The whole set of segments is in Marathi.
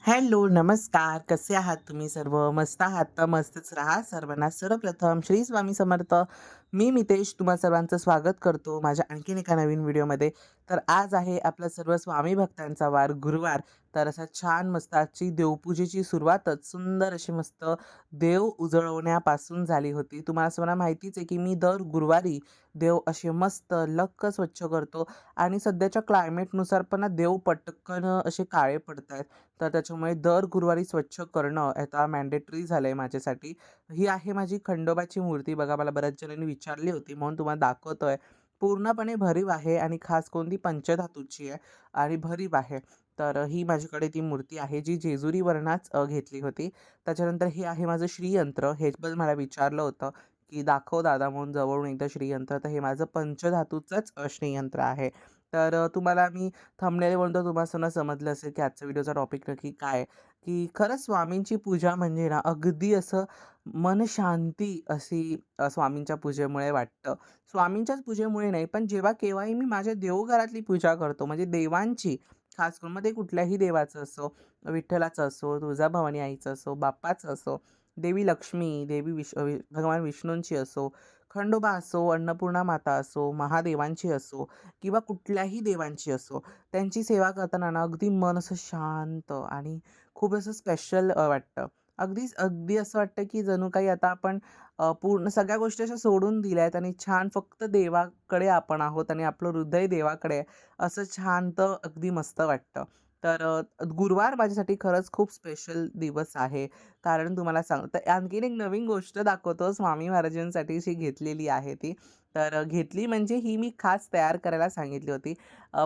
हॅलो, नमस्कार. कसे आहात तुम्ही सर्व? मस्त आहात तर मस्तच राहा. सर्वांना सर्वप्रथम श्री स्वामी समर्थ. मी मितेश तुम्हा सर्वांचं स्वागत करतो माझ्या आणखीन एका नवीन व्हिडिओमध्ये. तर आज आहे आपला सर्व स्वामी भक्तांचा वार, गुरुवार. तर असा छान मस्त आजची देवपूजेची सुरुवातच सुंदर अशी मस्त देव उजळवण्यापासून झाली होती. तुम्हाला सर्वांना माहितीच आहे की मी दर गुरुवारी देव असे मस्त लक्क स्वच्छ करतो आणि सध्याच्या क्लायमेटनुसार पण ना देव पटकन असे काळे पडत आहेत. तर त्याच्यामुळे दर गुरुवारी स्वच्छ करणं आता मॅन्डेटरी झालं आहे माझ्यासाठी. ही आहे माझी खंडोबाची मूर्ती. बघा, मला बऱ्याच जणांनी विचारली होती म्हणून तुम्हाला दाखवतोय. पूर्णपणे भरीव आहे आणि खास करून ती पंचधातूची आहे आणि भरीव आहे. तर ही माझ्याकडे ती मूर्ती आहे जी जेजुरीवरनच घेतली होती. त्याच्यानंतर हे आहे माझं श्रीयंत्र. हे पण मला विचारलं होतं की दाखव दादा म्हणून जवळून एकदा श्रीयंत्र. तर हे माझं पंचधातूचंच श्रीयंत्र आहे. तर तुम्हाला मी थंबनेलवरून तर तुम्हाला सर्वांना समजलं असेल की आजचा व्हिडिओचा टॉपिक नक्की काय आहे, की खरंच स्वामींची पूजा म्हणजे ना अगदी असं मन शांती अशी स्वामींच्या पूजेमुळे वाटतं. स्वामींच्याच पूजेमुळे नाही, पण जेव्हा केव्हाही मी माझ्या देवघरातली पूजा करतो म्हणजे देवांची, खास करून मग ते कुठल्याही देवाचं असो, विठ्ठलाचं असो, तुळजाभवानी आईचं असो, बाप्पाचं असो, देवी लक्ष्मी, भगवान विष्णूंची असो, खंडोबा असो, अन्नपूर्णा माता असो, महादेवांची असो किंवा कुठल्याही देवांची असो, त्यांची सेवा करताना ना अगदी मन असं शांत आणि खूप असं स्पेशल वाटतं. अगदी असं वाटतं की जणू काही आता आपण पूर्ण सगळ्या गोष्टी अशा सोडून दिल्या आहेत आणि छान फक्त देवाकडे आपण आहोत आणि आपलं हृदय देवाकडे आहे, असं शांत अगदी मस्त वाटतं. तर गुरुवार माझ्यासाठी खरंच खूप स्पेशल दिवस आहे. कारण तुम्हाला सांगतो तर आणखीन एक नवीन गोष्ट दाखवतो स्वामी महाराजांसाठी जी घेतलेली आहे ती. तर घेतली म्हणजे ही मी खास तयार करायला सांगितली होती.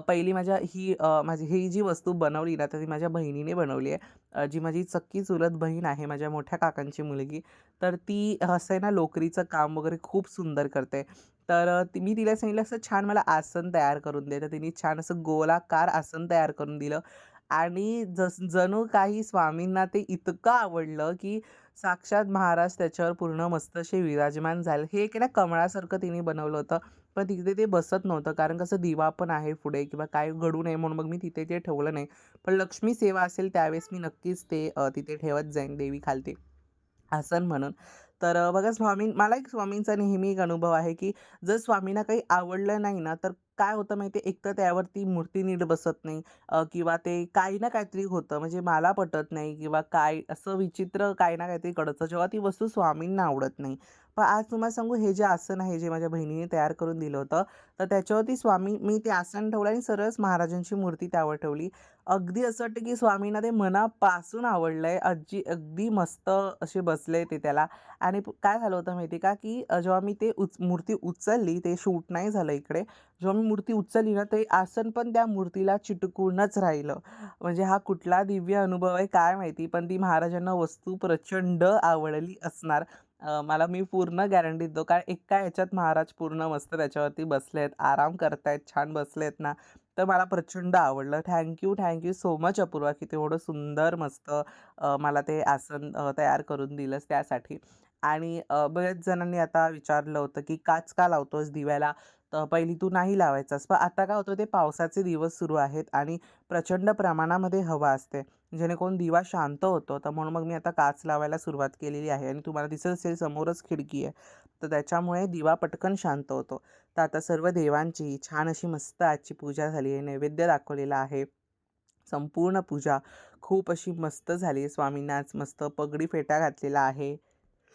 पहिली माझी ही जी वस्तू बनवली ना, तर ती माझ्या बहिणीने बनवली आहे. जी माझी सख्खी चुलत बहीण आहे, माझ्या मोठ्या काकांची मुलगी. तर ती असं आहे ना, लोकरीचं काम वगैरे खूप सुंदर करते. तर मी तिला सांगितलं असं छान मला आसन तयार करून दे. तर तिने छान असं गोलाकार आसन तयार करून दिलं आणि जणू काही स्वामींना ते इतकं आवडलं, की साक्षात महाराज त्याच्यावर पूर्ण मस्त असे विराजमान झाले. हे एक आहे ना कमळासारखं तिने बनवलं होतं. पण तिथे ते बसत नव्हतं कारण कसं दिवा पण आहे पुढे किंवा काय घडू नये म्हणून मग मी तिथे ते ठेवलं नाही. पण लक्ष्मी सेवा असेल त्यावेळेस मी नक्कीच ते तिथे ठेवत जाईन देवी खालती. आसन म्हणून. तर बघा मला एक स्वामींचा नेहमी एक अनुभव आहे, की जर स्वामींना काही आवडलं नाही ना, तर काय होतं माहिती आहे, एकतर त्यावरती मूर्ती नीट बसत नाही किंवा ते काही ना काहीतरी होतं. म्हणजे मला पटत नाही किंवा काय असं विचित्र काही ना काहीतरी घडतं, जेव्हा ती वस्तू स्वामींना आवडत नाही. पण आज तुम्हाला सांगू हे जे आसन आहे, जे माझ्या बहिणीने तयार करून दिलं होतं, तर त्याच्यावरती मी ते आसन ठेवलं आणि सरळच महाराजांची मूर्ती त्यावर ठेवली. अगदी असं वाटतं की स्वामींना ते मनापासून आवडलंय. अगदी मस्त असे बसले ते त्याला आणि काय झालं होतं माहिती आहे का, की जेव्हा मी ते मूर्ती उचलली, ते शूट नाही झालं इकडे. जेव्हा मी मूर्ती उचलली ना, ते आसन पण त्या मूर्तीला चिटकूनच राहिलं. म्हणजे हा कुठला दिव्य अनुभव आहे काय माहिती, पण ती महाराजांना वस्तू प्रचंड आवडली असणार. मी पूर्ण गॅरंटी देतो. कारण एका ह्याच्यात महाराज पूर्ण मस्त त्याच्यावरती बसलेत, आराम करतायत, छान बसलेत ना, तर मला प्रचंड आवडलं. Thank you so much Apurva, की तेवढं सुंदर मस्त मला ते आसन तयार करून दिलंस त्यासाठी. आणि बऱ्याच जणांनी आता विचारलं होतं, की काच का लावतोस दिव्याला? तर पहिली तू नाही लावायचास. पण आता काय होतं ते पावसाचे दिवस सुरू आहेत आणि प्रचंड प्रमाणामध्ये हवा असते. जेणेकरून दिवा शांत होतो. तर म्हणून मग मी आता काच लावायला सुरुवात केलेली आहे आणि तुम्हाला दिसत असेल समोरच खिडकी आहे. तर त्याच्यामुळे दिवा पटकन शांत होतो. तर आता सर्व देवांची छान अशी मस्त आजची पूजा झाली आहे. नैवेद्य दाखवलेला आहे. संपूर्ण पूजा खूप अशी मस्त झाली. स्वामींना आज मस्त पगडी फेटा घातलेला आहे.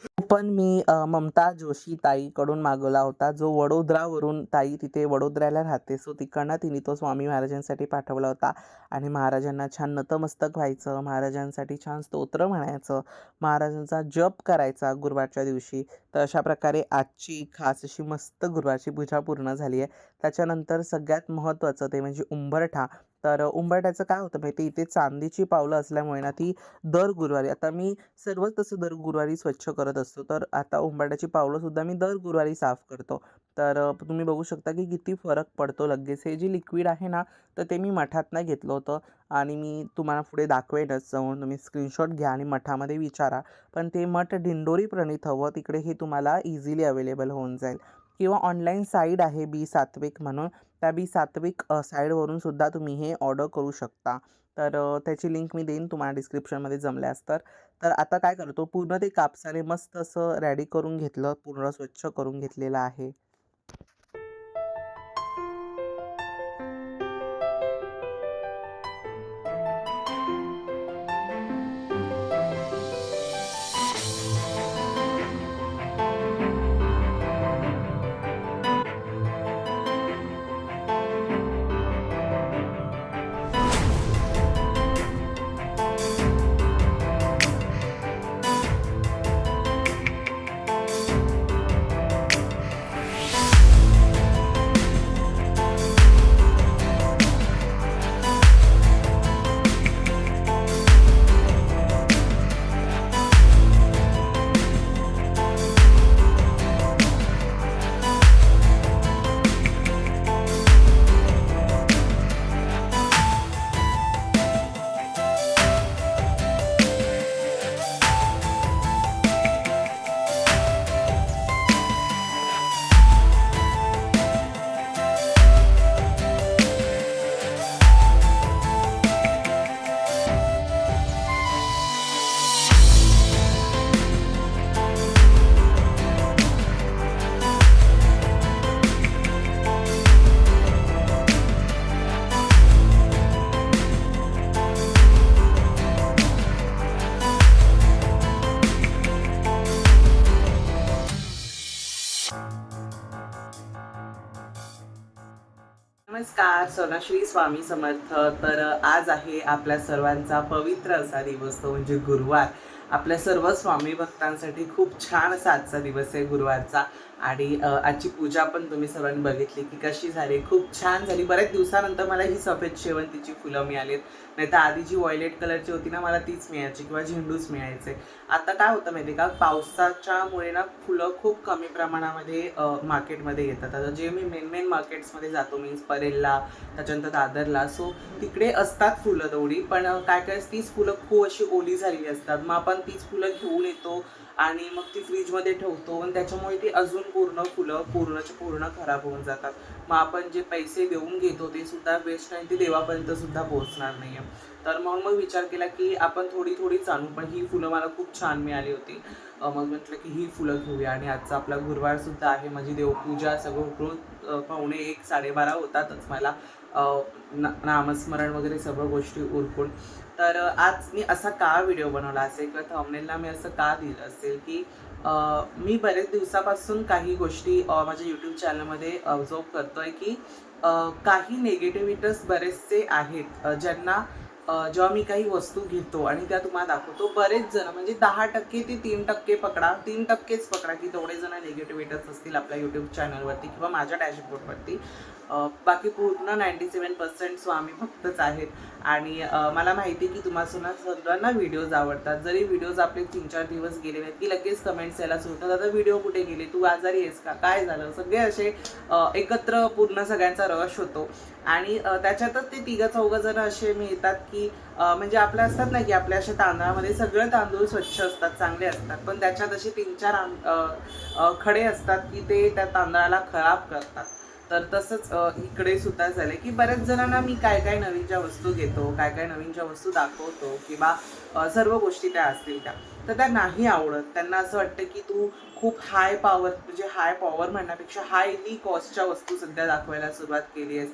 तो पण मी ममता जोशी ताईकडून मागवला होता. जो वडोदरावरून ताई तिथे वडोदऱ्याला राहते. सो तिकडनं तिने तो स्वामी महाराजांसाठी पाठवला होता आणि महाराजांना छान नतमस्तक व्हायचं, महाराजांसाठी छान स्तोत्र म्हणायचं, महाराजांचा जप करायचा गुरुवारच्या दिवशी. तर अशा प्रकारे आजची खास अशी मस्त गुरुवारची पूजा पूर्ण झाली आहे. त्याच्यानंतर सगळ्यात महत्त्वाचं ते म्हणजे उंबरठा. तर उंबरठ्याचं काय होतं माहिती आहे, इथे चांदीची पावलं असल्यामुळे ना ती दर गुरुवारी, आता मी सर्वच तसं दर गुरुवारी स्वच्छ करत असतो. तर आता उंबरठ्याची पावलंसुद्धा मी दर गुरुवारी साफ करतो. तर तुम्ही बघू शकता की किती फरक पडतो लगेच. हे जे लिक्विड आहे ना, तर ते मी मठातनं घेतलं होतं आणि मी तुम्हाला पुढे दाखवेनच जाऊन. तुम्ही स्क्रीनशॉट घ्या आणि मठामध्ये विचारा. पण ते मठ दिंडोरी प्रणीत हवं, तिकडे हे तुम्हाला इझिली अवेलेबल होऊन जाईल. किंवा ऑनलाईन साईट आहे बी सात्विक म्हणून. त्या बी सात्विक साईटवरून सुद्धा तुम्ही हे ऑर्डर करू शकता. तर त्याची लिंक मी देईन तुम्हाला डिस्क्रिप्शनमध्ये जमल्यास तर. तर आता काय करतो, पूर्ण ते कापसाने मस्त असं रेडी करून घेतलं, पूर्ण स्वच्छ करून घेतलेलं आहे. नमस्कार, सोनाश्री स्वामी समर्थ. तर आज आहे आपल्या सर्वांचा पवित्र असा दिवस, तो म्हणजे गुरुवार. आपल्या सर्व स्वामी भक्तांसाठी खूप छान असा आजचा दिवस आहे गुरुवारचा. आणि आजची पूजा पण तुम्ही सर्वांनी बघितली की कशी झाली, खूप छान झाली. बऱ्याच दिवसानंतर मला ही सफेद शेवंतीची फुलं मिळालीत. नाहीतर आधी जी व्हायलेट कलरची होती ना, मला तीच मिळायची किंवा झेंडूच मिळायचे. आता काय होतं माहिती आहे का, पावसाच्यामुळे ना फुलं खूप कमी प्रमाणामध्ये मार्केटमध्ये येतात. आता जे मी मेन मार्केट्समध्ये जातो, मीन्स परेलला, त्याच्यानंतर दादरला, सो तिकडे असतात फुलं तेवढी. पण काय काय तीच फुलं खूप अशी ओली झालेली असतात. मग आपण तीच फुलं घेऊन येतो आणि मग ती फ्रीजमध्ये ठेवतो आणि त्याच्यामुळे ती अजून पूर्ण फुलं पूर्णच्या पूर्ण खराब होऊन जातात. मग आपण जे पैसे देऊन घेतो ते सुद्धा वेस्ट आणि ते देवापर्यंत सुद्धा पोहोचणार नाही आहे. तर मग विचार केला की आपण थोडी थोडीच आणू. पण ही फुलं मला खूप छान मिळाली होती. मग म्हटलं की ही फुलं घेऊया. आणि आजचा आपला गुरुवार सुद्धा आहे. माझी देवपूजा सगळं उकळून पावणे 1 12:30 होतातच मला, नामस्मरण वगैरे सर्व गोष्टी उरकून. तर आज मी असा का व्हिडिओ बनवला असेल किंवा थंबनेलला मी असं का दिलं असेल की मी बरेच दिवसापासून काही गोष्टी माझ्या यूट्यूब चॅनलमध्ये ऑब्झर्व करतोय की काही निगेटिव्हिटीज बरेचसे आहेत, ज्यांना जेव्हा मी काही वस्तू घेतो आणि त्या तुम्हाला दाखवतो, बरेच जण म्हणजे 10% ते 3% पकडा, 3%च पकडा की तेवढे जण निगेटिव्हिटीज असतील आपल्या यूट्यूब चॅनलवरती किंवा माझ्या डॅशबोर्डवरती. बाकी पूर्ण 97% स्वामी भक्तच आहेत. आणि मला माहिती आहे की तुम्हाला सर्वांना व्हिडिओज आवडतात. जरी व्हिडिओज आपले 3-4 दिवस गेले नाहीत की लगेच कमेंट्स यायला सुरू होतात, आता व्हिडिओ कुठे गेले, तू आजारी आहेस का, काय झालं, सगळे असे एकत्र पूर्ण सगळ्यांचा रश होतो. आणि त्याच्यातच ते 3-4 जण असे मिळतात की म्हणजे आपल्या असतात ना की आपल्या अशा तांदळामध्ये सगळे तांदूळ स्वच्छ असतात, चांगले असतात, पण त्याच्यात असे 3-4 खडे असतात की ते त्या तांदळाला खराब करतात. तर तसंच इकडे सुद्धा झालं की बऱ्याच जणांना मी काय काय नवीन ज्या वस्तू घेतो, काय काय नवीन ज्या वस्तू दाखवतो किंवा सर्व गोष्टी त्या असतील त्या, तर त्या नाही आवडत. त्यांना असं वाटतं की तू खूप हाय पॉवर, म्हणजे हाय पॉवर म्हणण्यापेक्षा हायली कॉस्टच्या वस्तू सध्या दाखवायला सुरुवात केली आहेस.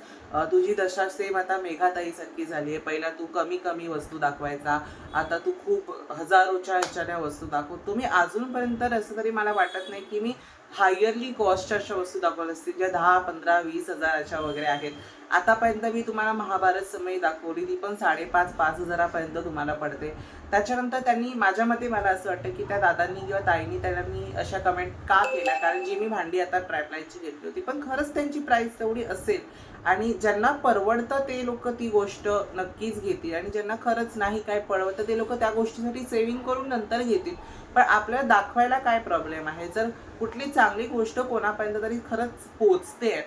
तुझी दशा सेम आता मेघाताईसारखी झाली आहे. पहिला तू कमी कमी वस्तू दाखवायचा, आता तू खूप हजारोच्या ह्याच्याने वस्तू दाखवतो. मी अजूनपर्यंत असं तरी मला वाटत नाही की मी हायरली कॉस्टच्या अशा वस्तू दाखवत असतील ज्या 10, 15, 20 हजाराच्या वगैरे आहेत. आतापर्यंत मी तुम्हाला महाभारत समय दाखवली, ती पण 5,500-5,000पर्यंत तुम्हाला पडते. त्याच्यानंतर त्यांनी माझ्या मते मला असं वाटतं की त्या दादांनी किंवा ताईंनी त्यांनी अशा कमेंट का केल्या, कारण जी मी भांडी आता ट्रायप्लायची घेतली होती, पण खरंच त्यांची प्राईस तेवढी असेल आणि ज्यांना परवडतं ते लोक ती गोष्ट नक्कीच घेतील आणि ज्यांना खरंच नाही काय परवडतं ते लोक त्या गोष्टीसाठी सेव्हिंग करून नंतर घेतील. पण आपल्याला दाखवायला काय प्रॉब्लेम आहे? जर कुठली चांगली गोष्ट कोणापर्यंत तरी खरंच पोचते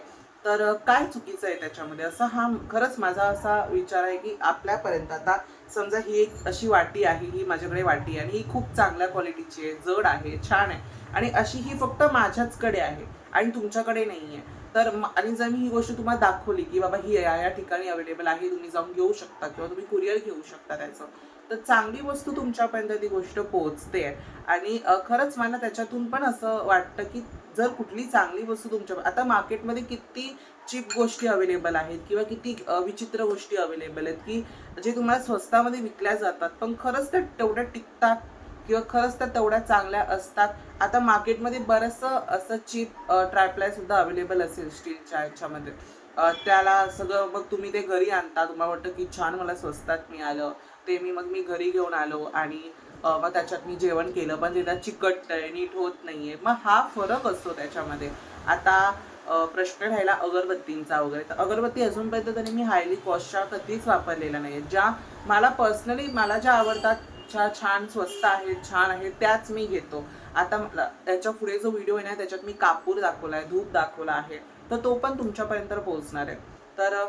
तर काय चुकीचं आहे त्याच्यामध्ये, असं हा खरंच माझा असा विचार आहे की आपल्यापर्यंत आता समजा ही एक अशी वाटी आहे, ही माझ्याकडे वाटी आहे आणि ही खूप चांगल्या क्वालिटीची आहे, जड आहे, छान आहे आणि अशी ही फक्त माझ्याचकडे आहे आणि तुमच्याकडे नाही आहे. तर आणि जर मी ही गोष्ट तुम्हाला दाखवली की बाबा ही या ठिकाणी अवेलेबल आहे, तुम्ही जाऊन घेऊ शकता किंवा तुम्ही कुरिअर घेऊ शकता त्याचं, तर चांगली वस्तू तुमच्यापर्यंत ती गोष्ट पोहोचते आणि खरंच मला त्याच्यातून पण असं वाटतं की जर कुठली चांगली वस्तू तुमच्या आता मार्केटमध्ये किती चीप गोष्टी अवेलेबल आहेत किंवा किती विचित्र गोष्टी अवेलेबल आहेत की जे तुम्हाला स्वस्तामध्ये विकल्या जातात पण खरंच त्या तेवढ्या टिकतात किंवा खरंच त्या तेवढ्या चांगल्या असतात. आता मार्केटमध्ये बरंचसं असं चीप ट्रायप्लाय सुद्धा अवेलेबल असेल स्टीलच्या ह्याच्यामध्ये, त्याला सगळं मग तुम्ही ते घरी आणता, तुम्हाला वाटतं की छान मला स्वस्तात मिळालं, ते मी घरी घेऊन आलो आणि मग त्याच्यात मी जेवण केलं पण ते चिकटतंय, नीट होत नाहीये, मग हा फरक असतो त्याच्यामध्ये. आता प्रश्न राहिला अगरबत्तींचा वगैरे, तर अगरबत्ती अजूनपर्यंत तरी मी हायली कॉस्टच्या कधीच वापरलेल्या नाही. ज्या मला पर्सनली मला ज्या आवडतात, ज्या छान स्वस्त आहेत, छान आहेत, त्याच मी घेतो. आता मला त्याच्या पुढे जो व्हिडिओ आहे ना त्याच्यात मी कापूर दाखवला आहे, धूप दाखवला आहे, तर तो पण तुमच्यापर्यंत पोहोचणार आहे. तर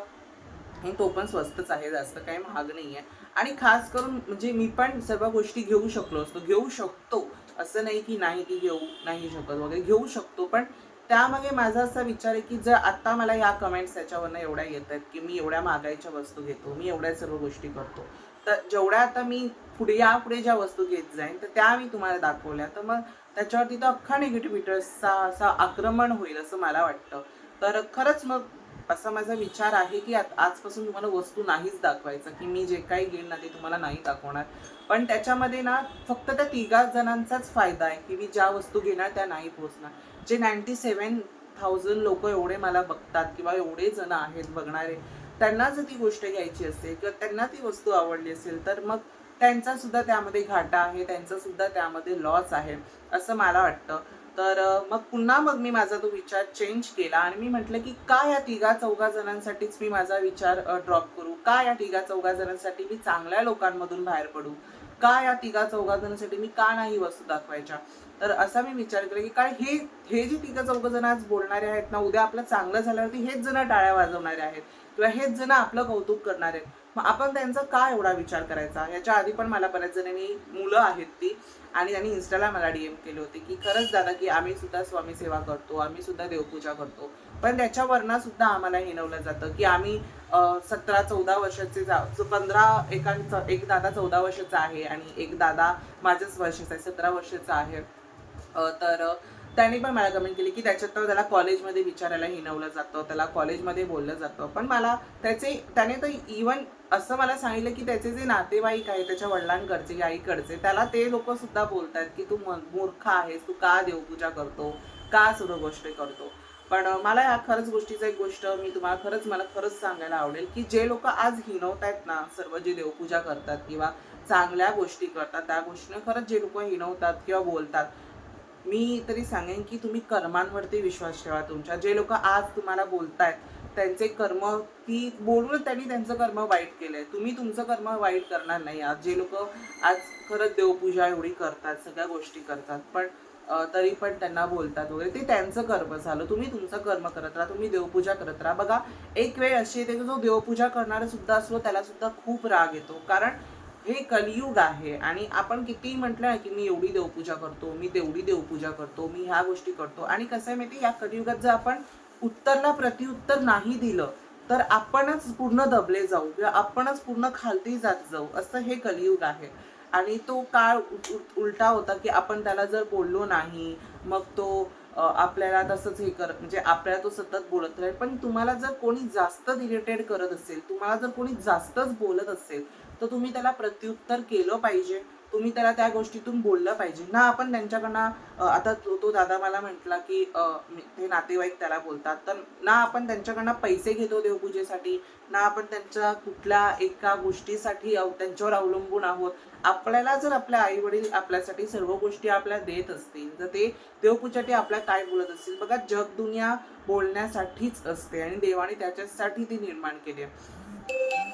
तो पण स्वस्तच आहे, जास्त काही महाग नाही आहे आणि खास करून म्हणजे मी पण सर्व गोष्टी घेऊ शकतो, असं नाही की नाही की घेऊ नाही शकत वगैरे, घेऊ शकतो. पण त्यामागे माझा असा विचार आहे की जर आता मला या कमेंट्स त्याच्यावरनं एवढ्या येत आहेत की मी एवढ्या महागाईच्या वस्तू घेतो, मी एवढ्या सर्व गोष्टी करतो, तर जेवढ्या आता मी यापुढे ज्या वस्तू घेत जाईन तर त्या मी तुम्हाला दाखवल्या, तर मग त्याच्यावरती तर अख्खा निगेटिव्हिटीचा असा आक्रमण होईल असं मला वाटतं. तर खरंच मग असा माझा विचार आहे की आजपासून तुम्हाला वस्तू नाहीच दाखवायचं, की मी जे काही घेईन ना ते तुम्हाला नाही दाखवणार. पण त्याच्यामध्ये ना फक्त त्या 3 जणांचाच फायदा आहे की मी ज्या वस्तू घेणार त्या नाही पोहोचणार. जे 97,000 लोक एवढे मला बघतात किंवा एवढे जण आहेत बघणारे, त्यांना जर ती गोष्ट घ्यायची असेल किंवा त्यांना ती वस्तू आवडली असेल तर मग त्यांचा सुद्धा त्यामध्ये घाटा आहे, त्यांचा सुद्धा त्यामध्ये लॉस आहे असं मला वाटतं. तर मग मी माझा तो विचार चेंज केला आणि मी म्हटलं की का या 3-4 जणांसाठीच मी माझा विचार ड्रॉप करू, का या 3-4 जणांसाठी मी चांगल्या लोकांमधून बाहेर पडू, का या 3-4 जणांसाठी मी का नाही वस्तू दाखवायच्या. तर असा मी विचार केला की काय हे जे 3-4 जण आज बोलणारे आहेत ना, उद्या आपलं चांगलं झाल्यावरती हेच जण टाळ्या वाजवणारे आहेत किंवा हेच जण आपलं कौतुक करणार आहेत. मग आपण त्यांचा का एवढा विचार करायचा. याच्या आधी पण मला बऱ्याच जणांनी, मुलं आहेत ती, आणि त्यांनी इन्स्टाला मला DM केले होते की खरंच दादा की आम्ही सुद्धा स्वामी सेवा करतो, आम्ही सुद्धा देवपूजा करतो, पण त्याच्यावरनं सुद्धा आम्हाला हिणवलं जातं की आम्ही 17-14 वर्षाचे 15 एक दादा 14 वर्षाचा आहे आणि एक दादा माझ्याच वर्षाचा आहे, 17 वर्षाचा आहे. तर त्यांनी पण मला कमेंट केली की त्याच्यात तर त्याला कॉलेजमध्ये विचारायला हिणवलं जातं, त्याला कॉलेजमध्ये बोललं जातं. पण मला त्याने तर इवन असं मला सांगितलं की त्याचे जे नातेवाईक आहे, त्याच्या वडिलांकडचे, आईकडचे, त्याला ते लोक सुद्धा बोलतात की तू मूर्ख आहेस, तू का देवपूजा करतो, का सर्व गोष्टी करतो. पण मला या खरंच गोष्टीचा एक गोष्ट मला खरंच सांगायला आवडेल की जे लोक आज हिणवतायत ना, सर्व जे देवपूजा करतात किंवा चांगल्या गोष्टी करतात, त्या गोष्टीने खरंच जे लोक हिणवतात किंवा बोलतात, मी तरी सांगेन की तुम्ही कर्मांवरती विश्वास ठेवा तुमच्या. जे लोक आज तुम्हाला बोलतायत त्यांचे कर्म, ती बोलून त्यांनी त्यांचं कर्म वाईट केलंय, तुम्ही तुमचं कर्म वाईट करणार नाही. आज जे लोक आज खरंच देवपूजा एवढी करतात, सगळ्या गोष्टी करतात, पण तरी पण त्यांना बोलतात वगैरे, ते त्यांचं कर्म झालं. तुम्ही तुमचं कर्म करत राहा, तुम्ही देवपूजा करत राहा. बघा, एक वेळ अशी येते की जो देवपूजा करणारा सुद्धा असतो त्याला सुद्धा खूप राग येतो, कारण हे कलियुग आहे आणि आपण कितीही म्हटलं की मी एवढी देवपूजा करतो, मी तेवढी देवपूजा करतो, मी ह्या गोष्टी करतो, आणि कसं आहे माहिती, या कलियुगात जर आपण उत्तरला प्रतिउत्तर नाही दिलं तर आपणच पूर्ण दबले जाऊ किंवा आपणच पूर्ण खालती जात जाऊ, असं हे कलियुग आहे. आणि तो काळ उलटा होता की आपण त्याला जर बोललो नाही, मग तो आपल्याला तसंच म्हणजे आपल्याला तो सतत बोलत राहील. पण तुम्हाला जर कोणी जास्त इरिटेट करत असेल, तुम्हाला जर कोणी जास्तच बोलत असेल, तर तुम्ही त्याला प्रत्युत्तर केलं पाहिजे. तुम्ही त्याला त्या गोष्टीतून बोललं पाहिजे ना. आपण त्यांच्याकडनं आता तो दादा मला म्हटला की ते नातेवाईक त्याला बोलतात, तर ना आपण त्यांच्याकडनं पैसे घेतो देवपूजेसाठी, ना आपण त्यांच्या कुठल्या एका गोष्टीसाठी त्यांच्यावर अवलंबून आहोत. आपल्याला जर आपले आई वडील आपल्यासाठी सर्व गोष्टी आपल्याला देत असतील, तर ते देवपूजेसाठी आपल्याला काय बोलत असतील. बघा, जग दुनिया बोलण्यासाठीच असते आणि देवाने त्याच्यासाठी ती निर्माण केली आहे.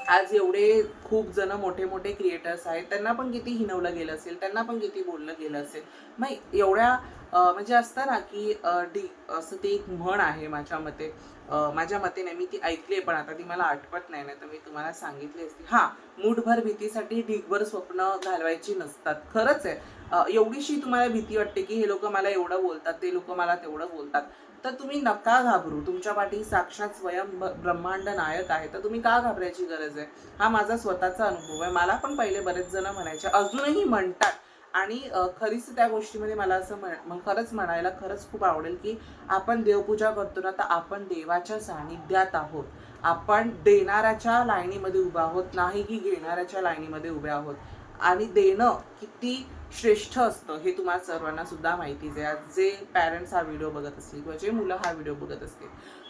आज एवढे खूप जण मोठे मोठे क्रिएटर्स आहेत, त्यांना पण किती हिणवलं गेलं असेल, त्यांना पण किती बोललं गेलं असेल. मग एवढ्या म्हणजे असतं ना की असं ती एक म्हण आहे माझ्या मते नाही, मी ती ऐकली आहे पण आता ती मला आठवत नाही, तर मी तुम्हाला सांगितली असती. हां, मूठभर भीतीसाठी ढीगभर स्वप्न घालवायची नसतात. खरंच आहे. एवढीशी तुम्हाला भीती वाटते की हे लोक मला एवढं बोलतात, ते लोक मला तेवढं बोलतात, तर तुम्ही नका घाबरू. तुमच्या पाठी साक्षात स्वयं ब्रह्मांड नायक आहे, तर तुम्ही का घाबरायची गरज आहे. हा माझा स्वतःचा अनुभव आहे. मला पण पहिले बरेच जण म्हणायचे, अजूनही म्हणतात. आणि खरीच त्या गोष्टीमध्ये मला असं खरंच म्हणायला खरंच खूप आवडेल की आपण देवपूजा करतो ना, तर आपण देवाच्या सानिध्यात आहोत. आपण देणाऱ्याच्या लाईनीमध्ये उभा आहोत, नाही की घेणाऱ्याच्या लाईनीमध्ये उभे आहोत. आणि देणं किती श्रेष्ठ असतं हे तुम्हाला सर्वांना सुद्धा माहितीच आहे. आज जे पॅरेंट्स हा व्हिडिओ बघत असतील किंवा जे मुलं हा व्हिडिओ बघत असतील,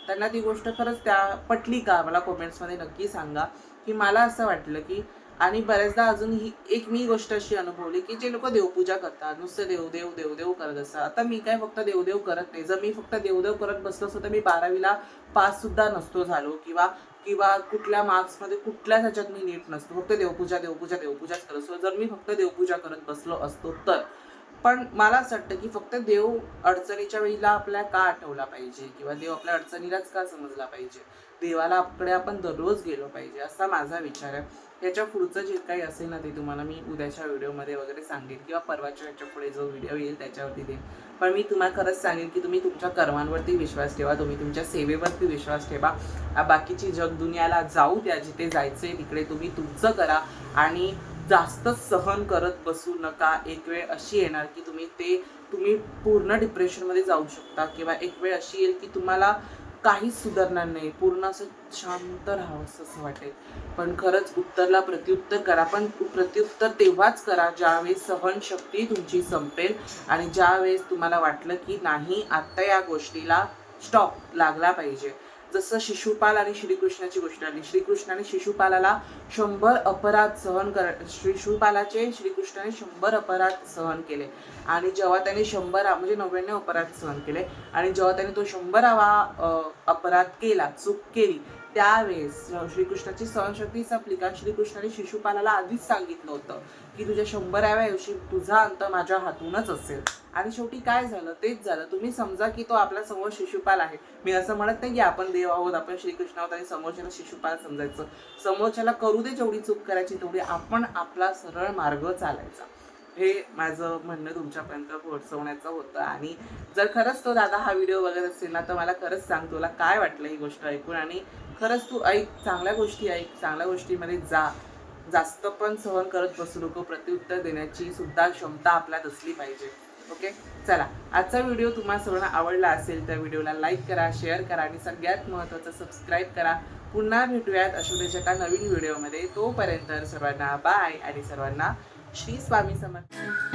त्यांना ती गोष्ट खरंच त्या पटली का, मला कमेंट्समध्ये नक्की सांगा. की मला असं वाटलं की, आणि बऱ्याचदा अजून ही एक मी गोष्ट अशी अनुभवली की जे लोक देवपूजा करतात, नुसतं देवदेव देवदेव करत असतात. आता मी काय फक्त देवदेव करत नाही. जर मी फक्त देवदेव करत बसलो असतो तर मी 12वीला पास सुद्धा नसतो झालो, किंवा किंवा कुठल्या मार्क्समध्ये कुठल्याच ह्याच्यात मी नीट नसतो. फक्त देवपूजा देवपूजा देवपूजाच करत असतो जर मी फक्त देवपूजा करत बसलो असतो तर. पण मला असं वाटतं की फक्त देव अडचणीच्या वेळेला आपल्याला का आठवला पाहिजे, किंवा देव आपल्या अडचणीलाच का समजला पाहिजे. देवाला आपल्याकडे आपण दररोज गेलो पाहिजे, असा माझा विचार आहे. याच्या पुढचं जे काही असेल ना, ते तुम्हाला मी उद्याच्या व्हिडिओमध्ये वगैरे सांगेन, किंवा परवाच्या ह्याच्या पुढे जो व्हिडिओ येईल त्याच्यावरती देईन. पण मी तुम्हाला खरंच सांगेन की तुम्ही तुमच्या कर्मांवरती विश्वास ठेवा, तुम्ही तुमच्या सेवेवरती विश्वास ठेवा. बाकीची जग दुनियाला जाऊ द्या, जिथे जायचंय तिकडे तुम्ही तुमचं करा. आणि जास्त सहन करत बसू नका. एक वेळ अशी येणार की तुम्ही पूर्ण डिप्रेशनमध्ये जाऊ शकता, किंवा एक वेळ अशी येईल की तुम्हाला काहीच सुधारणार नाही, पूर्ण असं शांत राहावं असं वाटेल. पण खरंच उत्तरला प्रत्युत्तर करा, पण प्रत्युत्तर तेव्हाच करा ज्यावेळेस सहनशक्ती तुमची संपेल, आणि ज्यावेळेस तुम्हाला वाटलं की नाही, आता या गोष्टीला स्टॉप लागला पाहिजे. जसं शिशुपाल आणि श्रीकृष्णाची गोष्ट आली. श्रीकृष्णाने शिशुपालाला 100 अपराध शिशुपालाचे श्रीकृष्णाने 100 अपराध सहन केले. आणि जेव्हा त्याने 100 म्हणजे 99 अपराध सहन केले, आणि जेव्हा त्याने तो 100वा अपराध केला, चूक केली, त्यावेळेस श्रीकृष्णाची सहनशक्ती संपली. कारण श्रीकृष्णाने शिशुपालाला आधीच सांगितलं होतं की तुझ्या 100व्या दिवशी तुझा अंत माझ्या हातूनच असेल. आणि शेवटी काय झालं, तेच झालं. तुम्ही समजा की तो आपल्या समोर शिशुपाल आहे. मी असं म्हणत नाही की आपण देव आहोत, आपण श्रीकृष्ण आहोत आणि समोरच्याला शिशुपाल समजायचं. समोरच्याला करू दे जेवढी चूक करायची तेवढी, आपण आपला सरळ मार्ग चालायचा. हे माझं म्हणणं तुमच्यापर्यंत पोहोचवण्याचं होतं. आणि जर खरंच तो दादा हा व्हिडिओ बघत असेल ना, तर मला खरंच सांग, तुला काय वाटलं ही गोष्ट ऐकून. आणि खरंच तू ऐक, चांगल्या गोष्टी ऐक, चांगल्या गोष्टीमध्ये जा. जास्त पण सहन करत बसू नको. प्रत्युत्तर देण्याची सुद्धा क्षमता आपल्यात असली पाहिजे. ओके, चला, आजचा व्हिडिओ तुम्हाला सर्वांना आवडला असेल तर व्हिडिओला लाईक करा, शेअर करा, आणि सगळ्यात महत्त्वाचं सबस्क्राईब करा. पुन्हा भेटूयात अशोदेशका नवीन व्हिडिओमध्ये. तोपर्यंत सर्वांना बाय, आणि सर्वांना श्री स्वामी समर्थ.